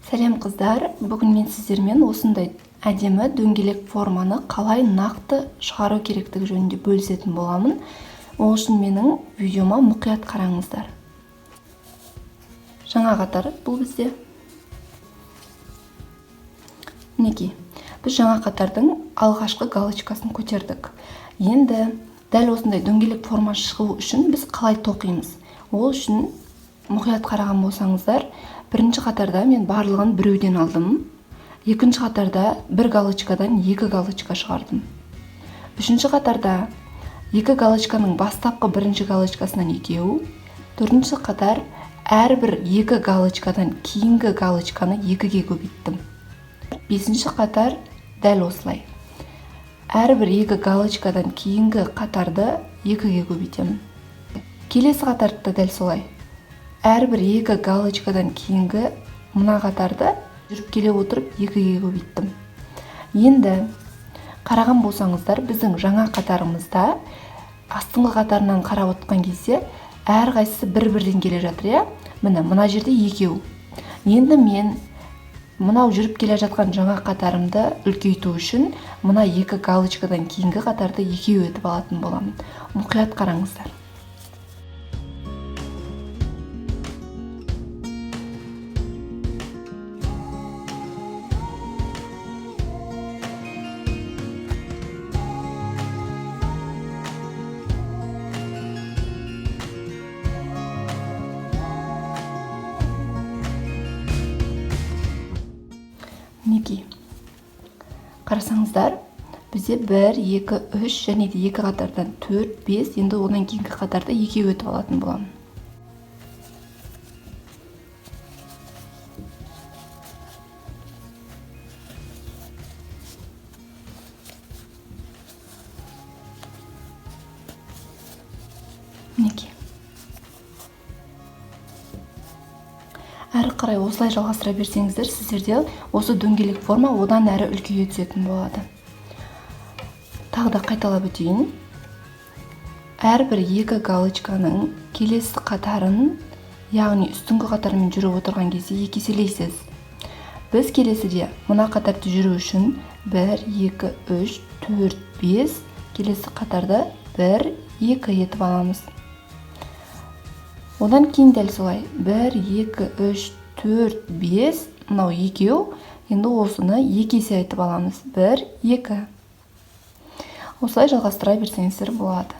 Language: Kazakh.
Сәлем қыздар, бүгін мен сіздермен осындай әдемі дөңгелек форманы қалай нақты шығару керектігі жөнінде бөлісетін боламын. Ол үшін менің видеома мұқият қараңыздар. Жаңа қатар бұл бізде. Мінекей, біз жаңа қатардың алғашқы галочкасын көтердік. Енді дәл осындай дөңгелек форма шығу үшін біз қалай тоқимыз? Ол үшін мұқият қараған болсаңыздар, бірінші қатарда мен барлығын біреуден алдым. Екінші қатарда бір галочкадан екі галочка шығардым. Үшінші қатарда екі галочканың бастапқы бірінші галочкасынан екеу. Төртінші қатар әрбір екі галочкадан кейінгі галочканы екіге көбейттім. Бесінші қатар дәл осылай. Әрбір екі галочкадан кейінгі қатарды екіге көбейтемін. Келесі қатарда дәл солай. Әрбір екі галочкадан кейінгі мына қатарды жүріп келе отырып екіге көбейттім. Енді қараған болсаңыздар, біздің жаңа қатарымызда астыңғы қатарынан қарап отқан кезде әрқайсысы бір-бірден келе жатыр, мына жерде екеу. Енді мен мынау жүріп келе жатқан жаңа қатарымды үлкейту үшін мына екі галочкадан кейінгі қатарды екеу етіп алатын боламын. Мұқият қараңыздар. Мінекей, қарасаңыздар, бізде 1, 2, 3 және де екі қатардан 4, 5, енді одан кейінгі қатарды екеу етіп алатын боламын. Мінекей. Әрі қарай осылай жалғастыра берсеңіздер, сіздерде осы дөңгелек форма одан әрі үлкейе түсетін болады. Тағы да қайталап өтейін. Әрбір екі галочканың келесі қатарын, яғни үстіңгі қатармен жүріп отырған кезде екі еселейсіз. Біз келесіде мына қатарды жүру үшін 1, 2, 3, 4, 5 келесі қатарды 1, 2 етіп аламыз. Одан кейін дәл солай 1, 2, 3, 4, 5, мынау екеу, енді осыны екі есе айтып аламыз. 1, 2. Осылай жалғастыра берсеңіздер болады.